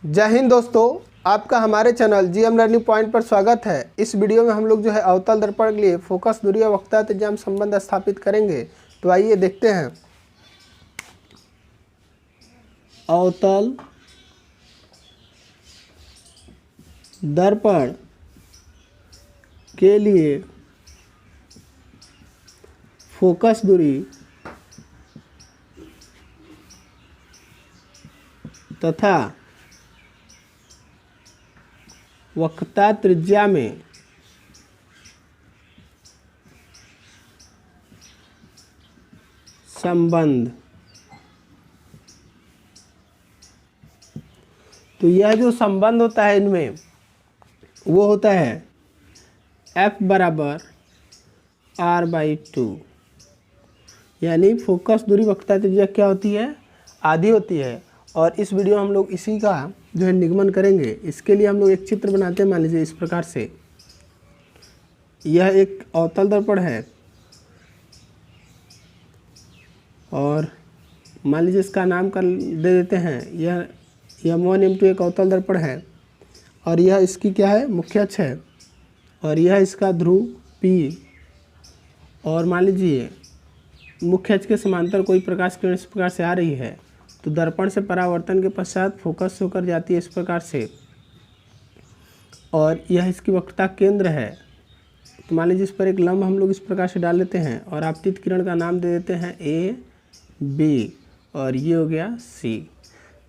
जय हिंद दोस्तों, आपका हमारे चैनल जीएम लर्निंग पॉइंट पर स्वागत है। इस वीडियो में हम लोग जो है अवतल दर्पण के लिए फोकस, दूरी और वक्रता त्रिज्या में संबंध स्थापित करेंगे। तो आइए देखते हैं। अवतल दर्पण के लिए फोकस दूरी तथा वक्रता त्रिज्या में संबंध। तो यह जो संबंध होता है इनमें वो होता है F बराबर r/2, यानी फोकस दूरी वक्रता त्रिज्या क्या होती है, आधी होती है। और इस वीडियो में हम लोग इसी का जो है निगमन करेंगे। इसके लिए हम लोग एक चित्र बनाते हैं। मान लीजिए इस प्रकार से, यह एक अवतल दर्पण है और मान लीजिए इसका नाम कर दे देते हैं। यह M1 M2 एक अवतल दर्पण है और यह इसकी क्या है, मुख्य अक्ष है और यह इसका ध्रुव P। और मान लीजिए मुख्य अक्ष के समांतर कोई प्रकाश किरण इस प्रकार से आ रही है, तो दर्पण से परावर्तन के पश्चात फोकस से होकर जाती है इस प्रकार से, और यह इसकी वक्रता केंद्र है। तो मान लीजिए इस पर एक लंब हम लोग इस प्रकार से डाल लेते हैं और आपतित किरण का नाम दे देते हैं A B और ये हो गया C।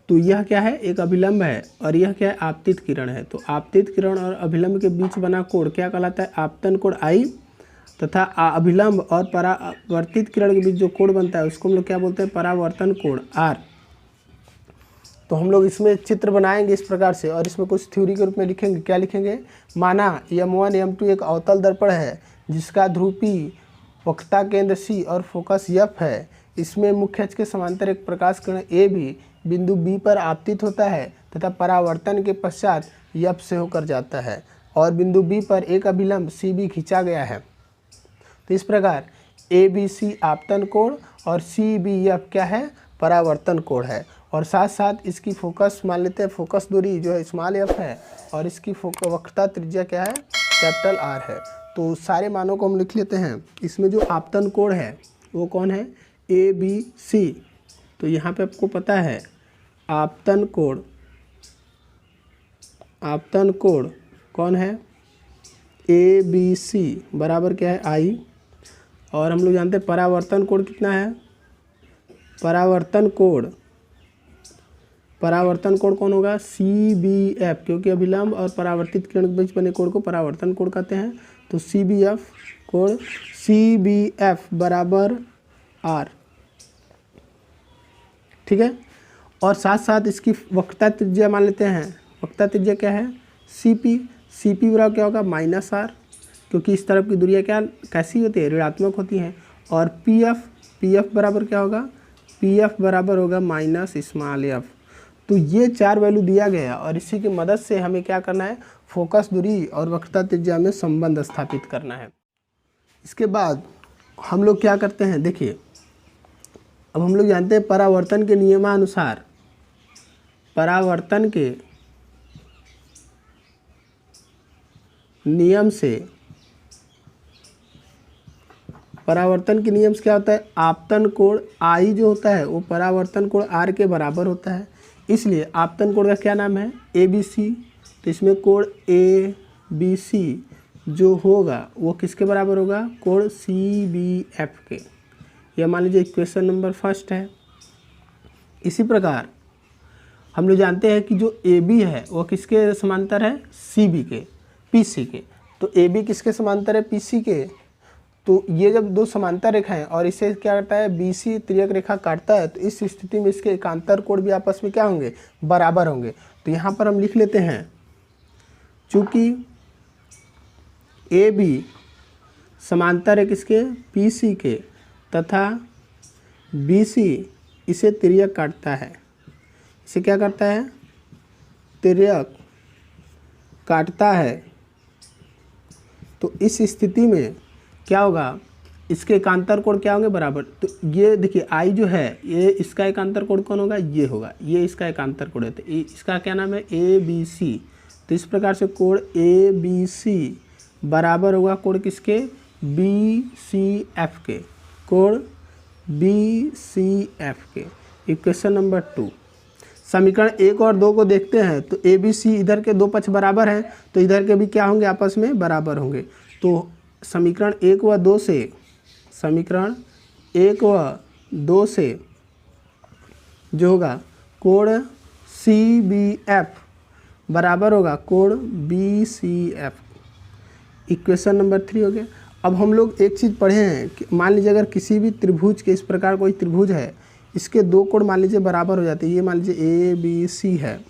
तो यह क्या है, एक अभिलंब है और यह क्या है, आपतित किरण है। तो आपतित किरण और अभिलंब के बीच बना कोण क्या कहलाता है, आपतन कोण I, तथा अभिलंब और परावर्तित किरण के बीच जो कोण बनता है उसको हम लोग क्या बोलते हैं, परावर्तन कोण R। तो हम लोग इसमें चित्र बनाएंगे इस प्रकार से और इसमें कुछ थ्योरी के रूप में लिखेंगे। क्या लिखेंगे, माना M1 M2 एक अवतल दर्पण है जिसका ध्रुव P, वक्रता केंद्र C और फोकस F है। इसमें मुख्य अक्ष के समांतर एक प्रकाश किरण A भी बिंदु B पर आपतित होता है तथा परावर्तन के पश्चात F से होकर जाता है और बिंदु B पर एक अभिलंब CB खींचा गया है। तो इस प्रकार ABC आपतन कोण और CBF क्या है, परावर्तन कोण है। और साथ साथ इसकी फोकस मान लेते हैं, फोकस दूरी जो है स्मॉल f है और इसकी वक्रता त्रिज्या क्या है, कैपिटल R है। तो सारे मानों को हम लिख लेते हैं। इसमें जो आपतन कोण है वो कौन है, ABC। तो यहाँ पे आपको पता है आपतन कोण कौन है, ABC बराबर क्या है, I। और हम लोग जानते हैं परावर्तन कोण कितना है, परावर्तन कोण कौन होगा, CBF, क्योंकि अभिलंब और परावर्तित किरण के बीच बने कोण को परावर्तन कोण कहते हैं। तो CBF कोण CBF बराबर R, ठीक है। और साथ साथ इसकी वक्रता त्रिज्या मान लेते हैं। वक्रता त्रिज्या क्या है, CP बराबर क्या होगा, -R, क्योंकि इस तरफ की दूरियां क्या कैसी होती है, ऋणात्मक होती हैं। और PF बराबर क्या होगा, PF बराबर होगा -f। तो ये चार वैल्यू दिया गया और इसी की मदद से हमें क्या करना है, फोकस दूरी और वक्रता त्रिज्या में संबंध स्थापित करना है। इसके बाद हम लोग क्या करते हैं, देखिए अब हम लोग जानते हैं परावर्तन के नियमानुसार, परावर्तन के नियम से क्या होता है, आपतन कोण I जो होता है वो परावर्तन कोण R के बराबर होता है। इसलिए आपतन कोण का क्या नाम है, ABC। तो इसमें कोण ABC जो होगा वो किसके बराबर होगा, कोण CBF के। यह मान लीजिए इक्वेशन नंबर 1 है। इसी प्रकार हम लोग जानते हैं कि जो AB है वो किसके समांतर है, CB के, PC के। तो AB किसके समांतर है, PC के। तो ये जब दो समांतर रेखाएं और इसे क्या करता है, BC तिर्यक रेखा काटता है, तो इस स्थिति में इसके एकांतर कोण भी आपस में क्या होंगे, बराबर होंगे। तो यहाँ पर हम लिख लेते हैं, चूँकि AB समांतर है किसके, PC के, तथा BC इसे तिर्यक काटता है। इसे क्या करता है, तिर्यक काटता है। तो इस स्थिति में क्या होगा, इसके एकांतर कोण क्या होंगे बराबर। तो ये देखिए आई जो है ये इसका एकांतर कोण कौन होगा, ये होगा, ये इसका एकांतर कोण है। तो इसका क्या नाम है ए बी सी। तो इस प्रकार से कोण ए बी सी बराबर होगा कोण किसके, बी सी एफ के, कोण बी सी एफ के। Equation number 2। समीकरण 1 और 2 को देखते हैं तो ए बी सी इधर के दो पक्ष बराबर हैं तो इधर के भी क्या होंगे, आपस में बराबर होंगे। तो समीकरण 1 व 2 से, समीकरण 1 व 2 से जो होगा कोण सी बी एफ बराबर होगा कोण B C F. Equation number 3 हो गया। अब हम लोग एक चीज़ पढ़े हैं कि मान लीजिए अगर किसी भी त्रिभुज के, इस प्रकार कोई त्रिभुज है, इसके दो कोण मान लीजिए बराबर हो जाते हैं, ये मान लीजिए ए बी सी है,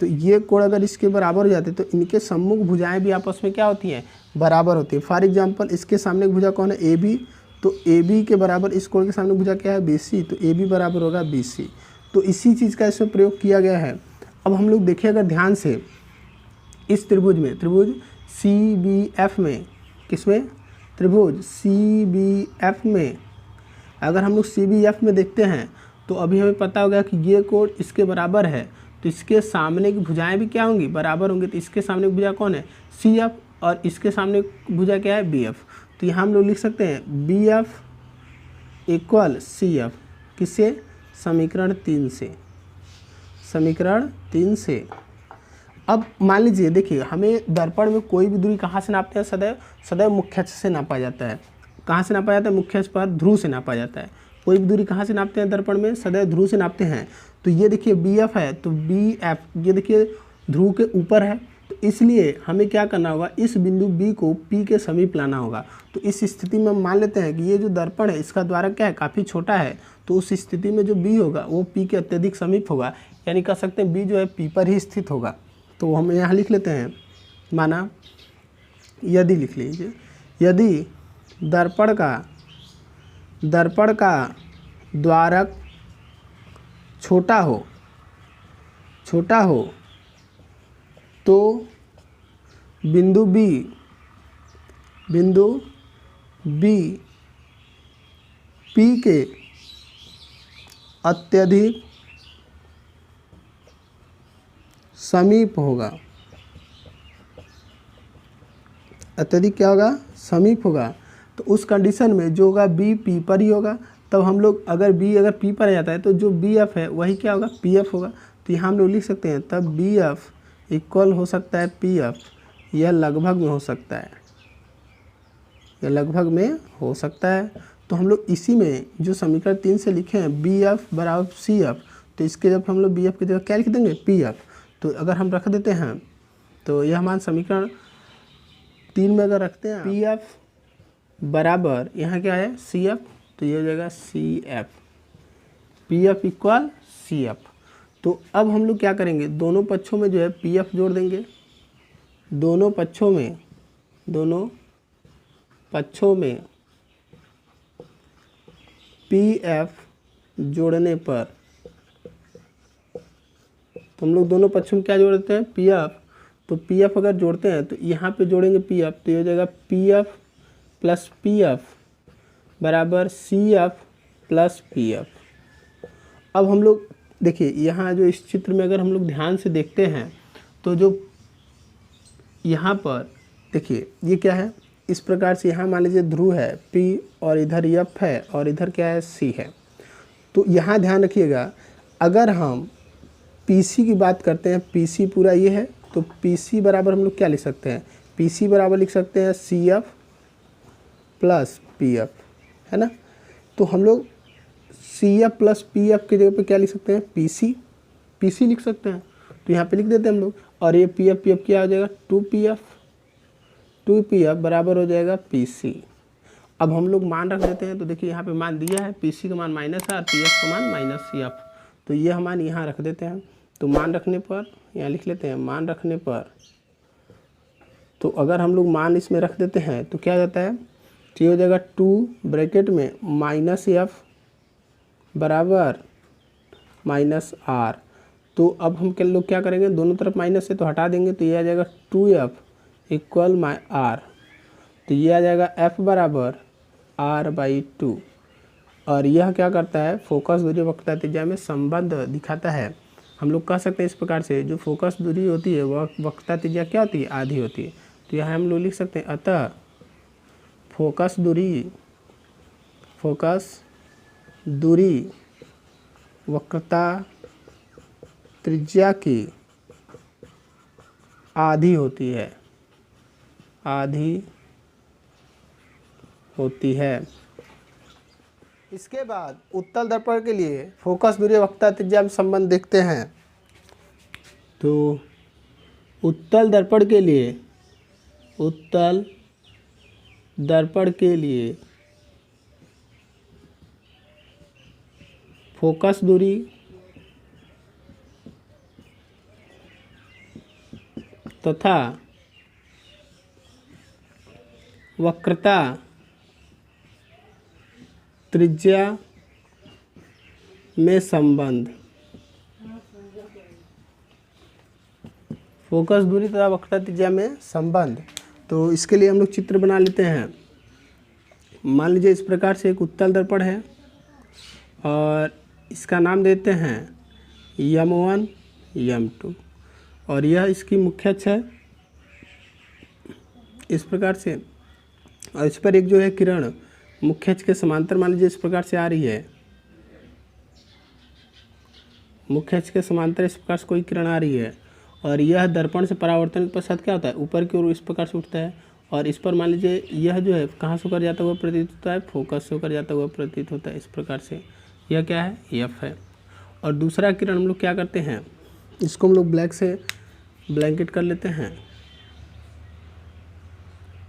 तो ये कोण अगर इसके बराबर हो जाते हैं तो इनके सम्मुख भुजाएं भी आपस में क्या होती हैं, बराबर होती है। फॉर एग्जांपल इसके सामने भुजा कौन है, ए बी, तो ए बी के बराबर इस कोण के सामने भुजा क्या है, बी सी, तो ए बी बराबर होगा बी सी। तो इसी चीज़ का इसमें प्रयोग किया गया है। अब हम लोग देखिए अगर ध्यान से इस त्रिभुज में, त्रिभुज सी बी एफ में, किसमें, त्रिभुज सी बी एफ में अगर हम लोग सी बी एफ में देखते हैं तो अभी हमें पता होगा कि ये कोण इसके बराबर है, तो इसके सामने की भुजाएं भी क्या होंगी, बराबर होंगी। तो इसके सामने की भुजा कौन है, सी एफ, और इसके सामने भुजा क्या है, बी एफ। तो यहाँ हम लोग लिख सकते हैं B F equal C F, किससे, समीकरण 3 से, समीकरण 3 से। अब मान लीजिए देखिए हमें दर्पण में कोई भी दूरी कहाँ से नापते हैं, सदैव सदैव मुख्य अक्ष से नापा जाता है। कहाँ से नापा जाता है, मुख्य अक्ष पर ध्रुव से नापा जाता है। कोई भी दूरी कहाँ से नापते हैं दर्पण में, सदैव ध्रुव से नापते हैं। तो ये देखिए बी एफ है, तो बी एफ ये देखिए ध्रुव के ऊपर है, तो इसलिए हमें क्या करना होगा, इस बिंदु बी को पी के समीप लाना होगा। तो इस स्थिति में हम मान लेते हैं कि ये जो दर्पण है इसका द्वारक क्या है, काफ़ी छोटा है, तो उस स्थिति में जो बी होगा वो पी के अत्यधिक समीप होगा, यानी कह सकते हैं बी जो है पी पर ही स्थित होगा। तो हम यहाँ लिख लेते हैं, माना यदि लिख लीजिए, यदि दर्पण का द्वारक छोटा हो तो बिंदु बी पी के अत्यधिक समीप होगा। अत्यधिक क्या होगा, समीप होगा। तो उस कंडीशन में जो होगा बी पी पर ही होगा। तब हम लोग अगर बी अगर पी पर आ जाता है तो जो बी एफ है वही क्या होगा, पी एफ होगा। तो यहाँ हम लोग लिख सकते हैं तब बी एफ इक्वल हो सकता है पी एफ, यह लगभग में हो सकता है, यह लगभग में हो सकता है। तो हम लोग इसी में जो समीकरण 3 से लिखे हैं बी एफ बराबर सी एफ, तो इसके जब हम लोग बी एफ की जगह क्या लिख देंगे, पी एफ। तो अगर हम रख देते हैं तो यह हमारा समीकरण 3 में अगर रखते हैं पी एफ बराबर यहाँ क्या है, सी एफ, तो ये हो जाएगा C F, P F equal C F. तो अब हम लोग क्या करेंगे, दोनों पक्षों में जो है पी एफ जोड़ देंगे। दोनों पक्षों में पी एफ जोड़ने पर, तो हम लोग दोनों पक्षों में क्या जोड़ देते हैं, पी एफ। तो पी एफ अगर जोड़ते हैं तो यहाँ पे जोड़ेंगे पी एफ, तो ये हो जाएगा P F plus P F बराबर C F plus P F. अब हम लोग देखिए यहाँ जो इस चित्र में अगर हम लोग ध्यान से देखते हैं तो जो यहाँ पर देखिए ये क्या है, इस प्रकार से यहाँ मान लीजिए ध्रुव है P और इधर एफ है और इधर क्या है, C है। तो यहाँ ध्यान रखिएगा अगर हम PC की बात करते हैं, PC पूरा ये है, तो PC बराबर हम लोग क्या लिख सकते हैं, PC बराबर लिख सकते हैं CF प्लस PF, है ना। तो हम लोग CF प्लस PF की जगह पे क्या लिख सकते हैं, PC लिख सकते हैं। तो यहाँ पे लिख देते हैं हम लोग, और ये PF क्या हो जाएगा, 2PF बराबर हो जाएगा PC। अब हम लोग मान रख देते हैं, तो देखिए यहाँ पे मान दिया है, PC का मान माइनस है और PF का मान माइनस CF, तो ये हम मान यहाँ रख देते हैं। तो मान रखने पर यहाँ लिख लेते हैं, मान रखने पर, तो अगर हम लोग मान इसमें रख देते हैं तो क्या जाता है, तो ये हो जाएगा 2 ब्रैकेट में माइनस F बराबर माइनस R। तो अब हम लोग क्या करेंगे, दोनों तरफ माइनस से तो हटा देंगे, तो ये आ जाएगा 2F इक्वल R। तो ये आ जाएगा F बराबर r/2। और यह क्या करता है, फोकस दूरी वक्रता त्रिज्या में संबंध दिखाता है। हम लोग कह सकते हैं इस प्रकार से, जो फोकस दूरी होती है वह वक्रता त्रिज्या क्या होती है, आधी होती है। तो यहाँ हम लोग लिख सकते हैं अतः फोकस दूरी वक्रता त्रिज्या की आधी होती है। इसके बाद उत्तल दर्पण के लिए फोकस दूरी वक्रता त्रिज्या में संबंध देखते हैं। तो उत्तल दर्पण के लिए फोकस दूरी तथा वक्रता त्रिज्या में संबंध, फोकस दूरी तथा वक्रता त्रिज्या में संबंध। तो इसके लिए हम लोग चित्र बना लेते हैं। मान लीजिए इस प्रकार से एक उत्तल दर्पण है और इसका नाम देते हैं M1 M2 और यह इसकी मुख्य अक्ष है इस प्रकार से। और इस पर एक जो है किरण मुख्य अक्ष के समांतर मान लीजिए इस प्रकार से आ रही है। मुख्य अक्ष के समांतर इस प्रकार से कोई किरण आ रही है और यह दर्पण से परावर्तन के पश्चात क्या होता है, ऊपर की ओर इस प्रकार से उठता है। और इस पर मान लीजिए यह जो है कहाँ से होकर जाता हुआ प्रतीत होता है, फोकस से होकर जाता हुआ प्रतीत होता है। इस प्रकार से यह क्या है, F है। और दूसरा किरण हम लोग क्या करते हैं, इसको हम लोग ब्लैक से ब्लैंकेट कर लेते हैं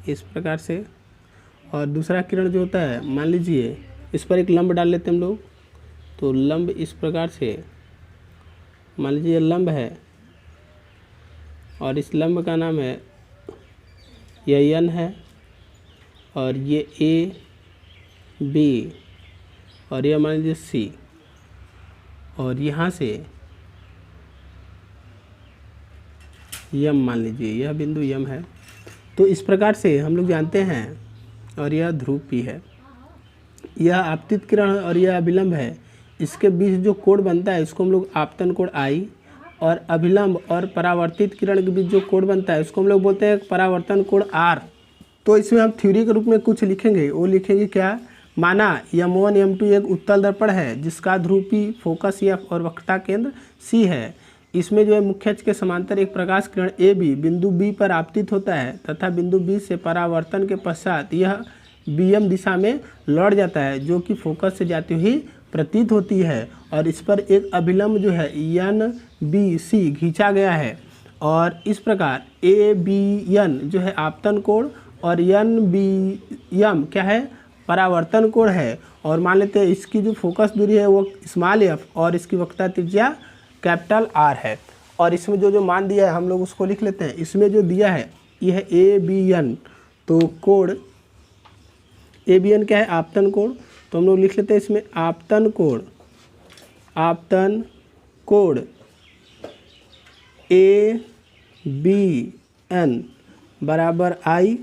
इस प्रकार से। और दूसरा किरण जो होता है, मान लीजिए इस पर एक लंब डाल लेते हैं हम लोग। तो लंब इस प्रकार से, मान लीजिए ये लंब है और इस लंब का नाम है, यह N है और ये A B और यह मान लीजिए C और यहाँ से M मान लीजिए, यह बिंदु M है। तो इस प्रकार से हम लोग जानते हैं। और यह ध्रुव P है। यह आपतित किरण और यह अभिलंब है। इसके बीच जो कोण बनता है इसको हम लोग आपतन कोण I, और अभिलंब और परावर्तित किरण के बीच जो कोण बनता है उसको हम लोग बोलते हैं परावर्तन कोण R। तो इसमें हम थ्योरी के रूप में कुछ लिखेंगे। वो लिखेंगे क्या, माना M1 M2 एक उत्तल दर्पण है जिसका ध्रुव P, फोकस F और वक्रता केंद्र C है। इसमें जो है मुख्य अक्ष के समांतर एक प्रकाश किरण AB बिंदु B पर आपतित होता है तथा बिंदु B से परावर्तन के पश्चात यह BM दिशा में लौट जाता है, जो कि फोकस से जाती हुई प्रतीत होती है। और इस पर एक अभिलंब जो है NBC खींचा गया है। और इस प्रकार ABN जो है आपतन कोण और NBM क्या है, परावर्तन कोण है। और मान लेते हैं इसकी जो फोकस दूरी है वो स्मॉल f और इसकी वक्रता त्रिज्या कैपिटल R है। और इसमें जो मान दिया है हम लोग उसको लिख लेते हैं। इसमें जो दिया है यह है ABN, तो कोण ABN क्या है, आपतन कोण। तो हम लोग लिख लेते हैं इसमें आपतन कोण ABN बराबर I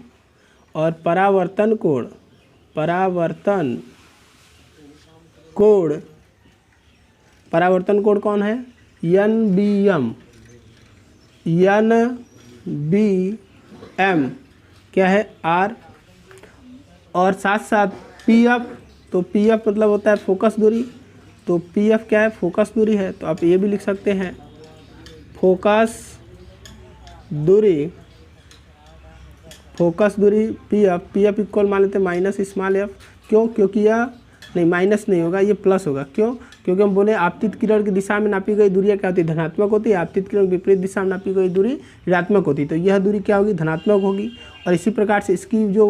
और परावर्तन कोण कौन है, NBM क्या है, R। और साथ साथ PF, तो PF मतलब होता है फोकस दूरी। तो PF क्या है, फोकस दूरी है। तो आप ये भी लिख सकते हैं फोकस दूरी PF इक्वल मान लेते हैं माइनस स्मॉल f। क्यों, क्योंकि यह नहीं, माइनस नहीं होगा, ये प्लस होगा। क्यों, क्योंकि हम बोले आपतित किरण की दिशा में नापी गई दूरी क्या होती है, धनात्मक होती है। आपतित किरण की विपरीत दिशा में नापी गई दूरी ऋणात्मक होती है। तो यह दूरी क्या होगी, धनात्मक होगी। और इसी प्रकार से इसकी जो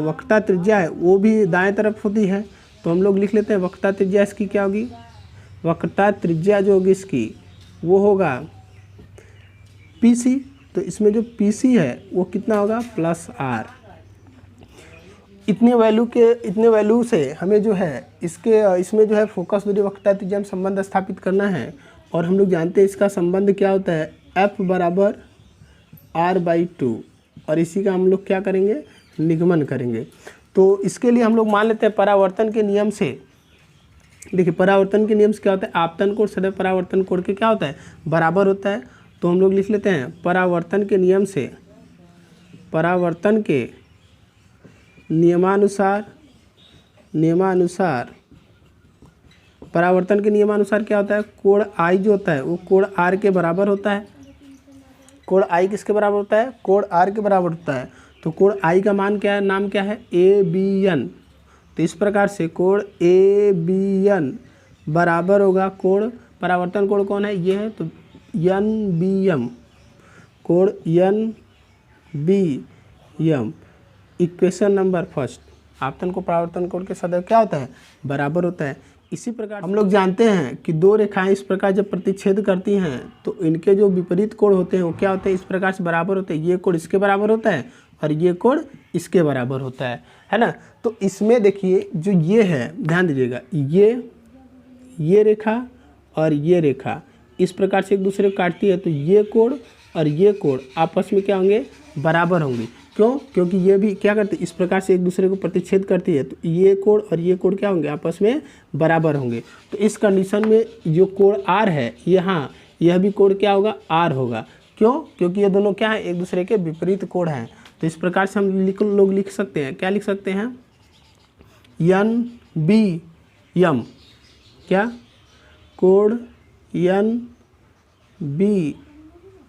वक्रता त्रिज्या है वो भी दाएं तरफ होती है। तो हम लोग लिख लेते हैं वक्रता त्रिज्या इसकी क्या होगी, वक्रता त्रिज्या जो होगी इसकी वो होगा PC। तो इसमें जो PC है वो कितना होगा, +R। इतने वैल्यू से हमें जो है इसमें जो है फोकस दूरी वक्रता त्रिज्या में संबंध स्थापित करना है। और हम लोग जानते हैं इसका संबंध क्या होता है, F बराबर R/2। और इसी का हम लोग क्या करेंगे, निगमन करेंगे। तो इसके लिए हम लोग मान लेते हैं परावर्तन के नियम से। देखिए परावर्तन के नियम से क्या होता है, आपतन कोण सदैव परावर्तन कोण के क्या होता है, बराबर होता है। तो हम लोग लिख लेते हैं परावर्तन के नियम से, परावर्तन के नियमानुसार परावर्तन के नियमानुसार क्या होता है, कोण आई जो होता है वो कोण आर के बराबर होता है। कोण आई किसके बराबर होता है, कोण आर के बराबर होता है। तो कोण आई का मान क्या है, नाम क्या है, ए बी एन। तो इस प्रकार से कोण ए बी एन बराबर होगा कोण, परावर्तन कोण कौन है, ये है, तो एन बी एम, कोण N B M. Equation number first, आपतन को परावर्तन कोण के सदैव क्या होता है, बराबर होता है। इसी प्रकार हम लोग जानते हैं कि दो रेखाएं इस प्रकार जब प्रतिच्छेद करती हैं तो इनके जो विपरीत कोण होते हैं वो क्या होते हैं, इस प्रकार से बराबर होते हैं। ये कोण इसके बराबर होता है और ये कोण इसके बराबर होता है ना। तो इसमें देखिए जो ये है, ध्यान दीजिएगा, ये रेखा और ये रेखा इस प्रकार से एक दूसरे को काटती है, तो ये कोण और ये कोण आपस में क्या होंगे, बराबर होंगे। क्यों, क्योंकि ये भी क्या करते हैं, इस प्रकार से एक दूसरे को प्रतिच्छेद करती है, तो ये कोण और ये कोण क्या होंगे, आपस में बराबर होंगे। तो इस कंडीशन में जो कोण आर है यहाँ, यह भी कोण क्या होगा, आर होगा। क्यों, क्योंकि ये दोनों क्या है, एक दूसरे के विपरीत कोण हैं। तो इस प्रकार से हम लोग लिख सकते हैं, क्या लिख सकते हैं, एन बी एम, क्या, कोण एन बी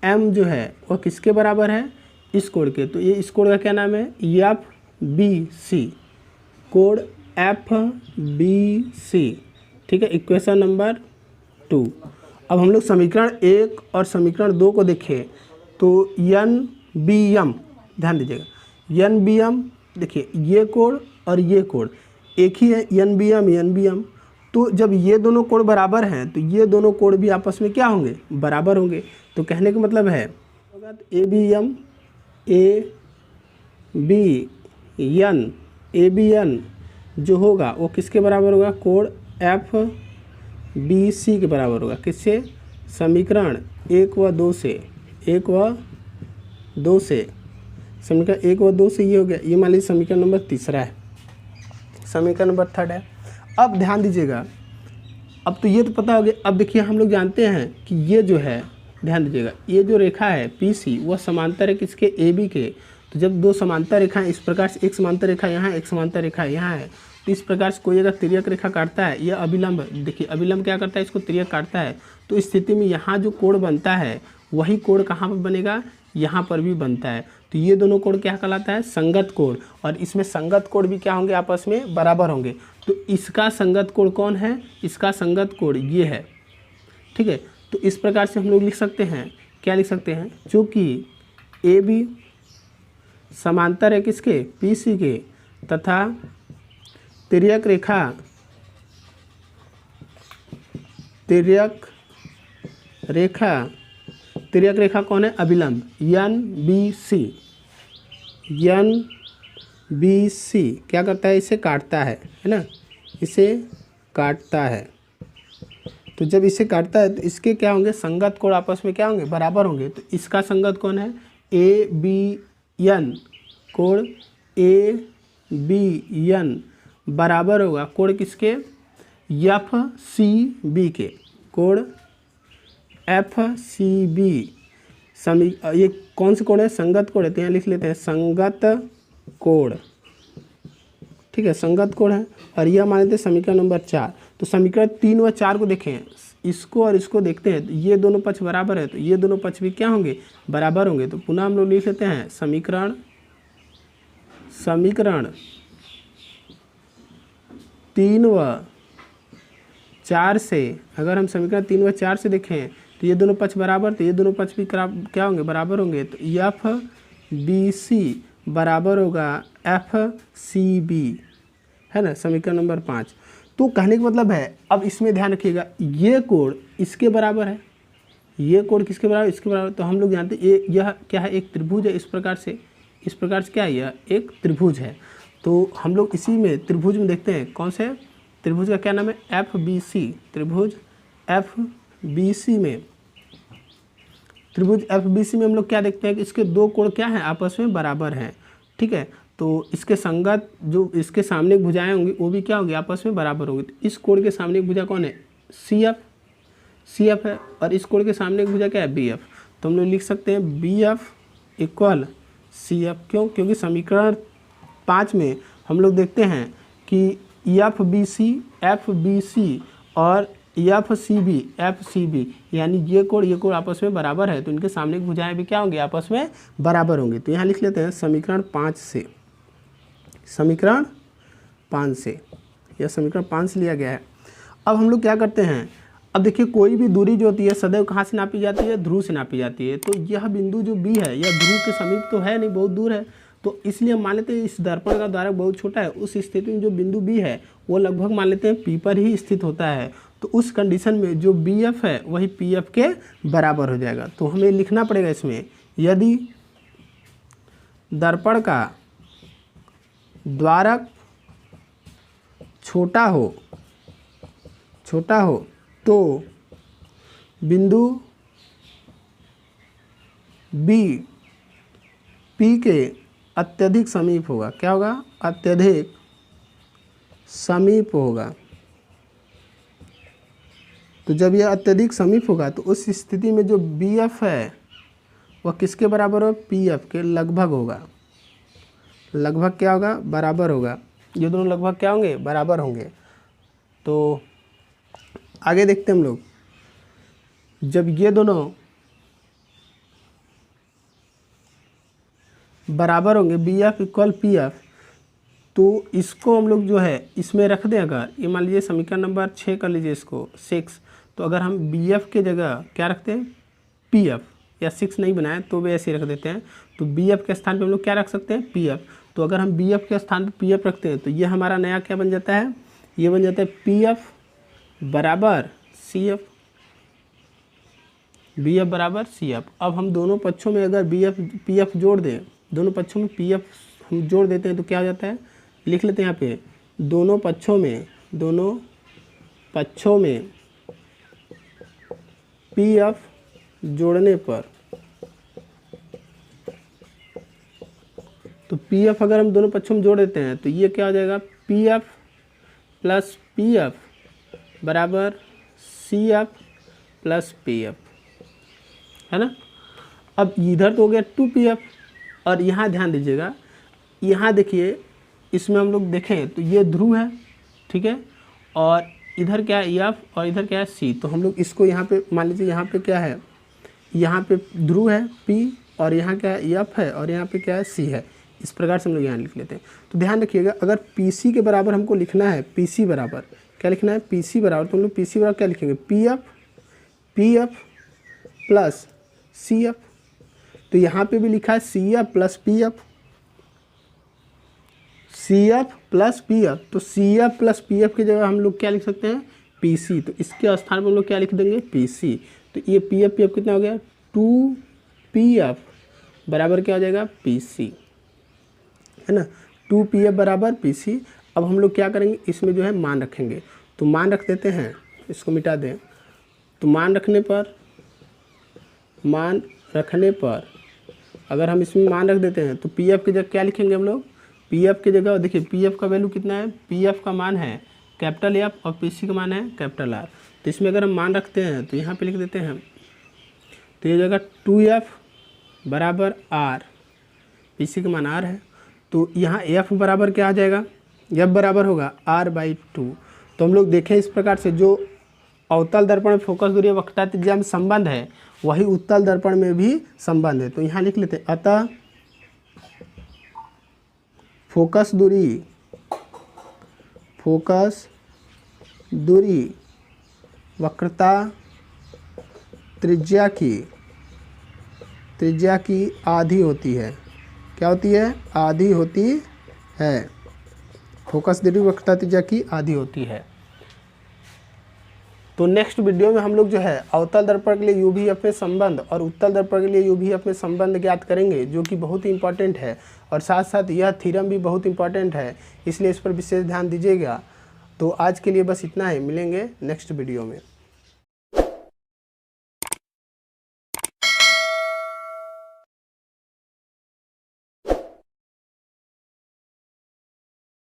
एम जो है वह किसके बराबर है, इस कोण के। तो ये इस कोण का क्या नाम है, एफ बी सी, कोण एफ बी सी, ठीक है। Equation number 2। अब हम लोग समीकरण 1 और समीकरण 2 को देखें तो एन बी एम, ध्यान दीजिएगा, एन बी एम, देखिए ये कोण और ये कोण एक ही है, एन बी एम। तो जब ये दोनों कोण बराबर हैं तो ये दोनों कोण भी आपस में क्या होंगे, बराबर होंगे। तो कहने का मतलब है होगा तो ए बी एन जो होगा वो किसके बराबर होगा, कोण एफ बी सी के बराबर होगा। किससे, समीकरण 1 व 2 से, समीकरण 1 व 2 से ये हो गया। ये मान लीजिए समीकरण नंबर 3 है, समीकरण नंबर 3 है। अब ध्यान दीजिएगा, अब तो ये तो पता हो गया। अब देखिए हम लोग जानते हैं कि ये जो है, ध्यान दीजिएगा, ये जो रेखा है पी सी वह समांतर है किसके, ए बी के। तो जब दो समांतर रेखाएं इस प्रकार से, एक समांतर रेखा यहाँ, एक समांतर रेखा यहाँ है, तो इस प्रकार से कोई अगर तिर्यक रेखा काटता है, यह अभिलंब, देखिए अभिलंब क्या करता है, इसको तिर्यक काटता है। तो इस स्थिति में यहाँ जो कोण बनता है वही कोण कहाँ पर बनेगा, यहाँ पर भी बनता है। तो ये दोनों कोण क्या कहलाता है, संगत कोण। और इसमें संगत कोण भी क्या होंगे, आपस में बराबर होंगे। तो इसका संगत कोण कौन है, इसका संगत कोण ये है, ठीक है। तो इस प्रकार से हम लोग लिख सकते हैं, क्या लिख सकते हैं, चूँकि ए बी समांतर है किसके, पी सी के, तथा तिर्यक रेखा कौन है, अभिलंब, एन बी सी क्या करता है, इसे काटता है ना, इसे काटता है। तो जब इसे काटता है तो इसके क्या होंगे, संगत कोण आपस में क्या होंगे, बराबर होंगे। तो इसका संगत कौन है, ए बी एन, कोण ए बी एन बराबर होगा कोण किसके, एफ सी बी के, कोण एफ सी बी। ये कौन से कोण है, संगत कोण है, तो यहाँ लिख लेते हैं संगत कोण, ठीक है, संगत कोण है। और यह मान लेते हैं समीकरण नंबर 4। तो समीकरण 3 व 4 को देखें, इसको और इसको देखते हैं, तो ये दोनों पक्ष बराबर है, तो ये दोनों पक्ष भी क्या होंगे, बराबर होंगे। तो पुनः हम लोग लिख लेते हैं समीकरण 3 व 4 से, अगर हम समीकरण 3 व 4 से देखें तो ये दोनों पक्ष बराबर, तो ये दोनों पक्ष भी क्या होंगे, बराबर होंगे। तो एफ बी सी बराबर होगा एफ सी बी, है ना, समीकरण नंबर 5। तो कहने का मतलब है, अब इसमें ध्यान रखिएगा, ये कोण इसके बराबर है, ये कोण किसके बराबर, इसके बराबर। तो हम लोग जानते हैं यह क्या है, एक त्रिभुज है। इस प्रकार से क्या है, यह एक त्रिभुज है। तो हम लोग इसी में त्रिभुज में देखते हैं, कौन से त्रिभुज का क्या नाम है, एफ बी सी, त्रिभुज एफ बी सी में, त्रिभुज एफ बी सी में हम लोग क्या देखते हैं कि इसके दो कोण क्या हैं, आपस में बराबर हैं, ठीक है। तो इसके संगत जो इसके सामने भुजाएं होंगी वो भी क्या होगी, आपस में बराबर होंगी। तो इस कोण के सामने एक भुजा कौन है, सी एफ है, और इस कोण के सामने एक भुजा क्या है, बी एफ। तो हम लोग लिख सकते हैं B F equal C F. क्यों, क्योंकि समीकरण 5 में हम लोग देखते हैं कि एफ बी सी और एफ सी बी यानी ये कोण आपस में बराबर है, तो इनके सामने की भुजाएं भी क्या होंगी, आपस में बराबर होंगी। तो यहाँ लिख लेते हैं समीकरण 5 से, समीकरण 5 से, यह समीकरण 5 से लिया गया है। अब हम लोग क्या करते हैं, अब देखिए कोई भी दूरी जो होती है सदैव कहाँ से नापी जाती है, ध्रुव से नापी जाती है। तो यह बिंदु जो बी है यह ध्रुव के समीप तो है नहीं, बहुत दूर है, तो इसलिए हम मान लेते हैं इस दर्पण का द्वारक बहुत छोटा है। उस स्थिति में जो बिंदु बी है वो लगभग मान लेते हैं पी पर ही स्थित होता है। तो उस कंडीशन में जो बी एफ है वही पी एफ के बराबर हो जाएगा। तो हमें लिखना पड़ेगा इसमें, यदि दर्पण का द्वारक छोटा हो तो बिंदु बी पी के अत्यधिक समीप होगा। क्या होगा, अत्यधिक समीप होगा। तो जब यह अत्यधिक समीप होगा तो उस स्थिति में जो बी एफ है वह किसके बराबर हो, पी एफ के लगभग होगा। लगभग क्या होगा, बराबर होगा। ये दोनों लगभग क्या होंगे, बराबर होंगे। तो आगे देखते हैं हम लोग, जब ये दोनों बराबर होंगे B F equal P F, तो इसको हम लोग जो है इसमें रख दें। अगर ये मान लीजिए समीकरण नंबर 6 कर लीजिए इसको 6, तो अगर हम बी एफ के जगह क्या रखते हैं, पी एफ, या 6 नहीं बनाए तो भी ऐसे ही रख देते हैं। तो बी एफ के स्थान पे हम लोग क्या रख सकते हैं, पी एफ। तो अगर हम बी एफ के स्थान पे पी एफ रखते हैं तो ये हमारा नया क्या बन जाता है, ये बन जाता है पी एफ बराबर सी एफ, बी एफ बराबर सी एफ। अब हम दोनों पक्षों में अगर बी एफ पी एफ जोड़ दें, दोनों पक्षों में पी एफ हम जोड़ देते हैं तो क्या हो जाता है, लिख लेते हैं यहाँ पे, दोनों पक्षों में पी एफ जोड़ने पर, तो पी एफ अगर हम दोनों पक्षों में जोड़ देते हैं तो ये क्या हो जाएगा, P F plus P F बराबर C F plus P F, है ना। अब इधर तो हो गया 2pf, और यहाँ ध्यान दीजिएगा, यहाँ देखिए इसमें हम लोग देखें तो ये ध्रुव है, ठीक है, और इधर क्या है एफ और इधर क्या है सी। तो हम लोग इसको यहाँ पे मान लीजिए, यहाँ पे क्या है, यहाँ पे ध्रुव है पी, और यहाँ क्या है एफ है, और यहाँ पे क्या है सी है। इस प्रकार से हम लोग यहाँ लिख लेते हैं। तो ध्यान रखिएगा, अगर पी सी के बराबर हमको लिखना है, पी सी बराबर क्या लिखना है, पी सी बराबर, तो हम लोग पी सी बराबर क्या लिखेंगे, P F plus C F. तो यहाँ पे भी लिखा है C F plus P F, C F plus P F. तो C F plus P F की जगह हम लोग क्या लिख सकते हैं, पी सी। तो इसके स्थान पर हम लोग क्या लिख देंगे, पी सी। तो ये पी एफ कितना हो गया, 2pf बराबर क्या हो जाएगा, पी सी, है ना। 2pf बराबर पी सी। अब हम लोग क्या करेंगे, इसमें जो है मान रखेंगे। तो मान रख देते हैं, इसको मिटा दें। तो मान रखने पर अगर हम इसमें मान रख देते हैं तो पी एफ की जगह क्या लिखेंगे हम लोग, पी एफ की जगह देखिए पी एफ का वैल्यू कितना है, पी एफ का मान है कैपिटल एफ और पी सी का मान है कैपिटल आर। तो इसमें अगर हम मान रखते हैं तो यहाँ पे लिख देते हैं, तो ये जगह 2f बराबर आर, पी सी का मान आर है। तो यहाँ एफ बराबर क्या आ जाएगा, एफ बराबर होगा r/2। तो हम लोग देखें इस प्रकार से, जो अवतल दर्पण में फोकस दूरी वक्रता त्रिज्या में संबंध है वही उत्तल दर्पण में भी संबंध है। तो यहाँ लिख लेते हैं, अतः फोकस दूरी वक्रता त्रिज्या की आधी होती है। क्या होती है, आधी होती है। फोकस दूरी वक्रता त्रिज्या की आधी होती है। तो नेक्स्ट वीडियो में हम लोग जो है अवतल दर्पण के लिए यूवीएफ में संबंध और उत्तल दर्पण के लिए यूवीएफ में संबंध ज्ञात करेंगे, जो कि बहुत ही इंपॉर्टेंट है, और साथ साथ यह थ्योरम भी बहुत इंपॉर्टेंट है, इसलिए इस पर विशेष ध्यान दीजिएगा। तो आज के लिए बस इतना ही, मिलेंगे नेक्स्ट वीडियो में।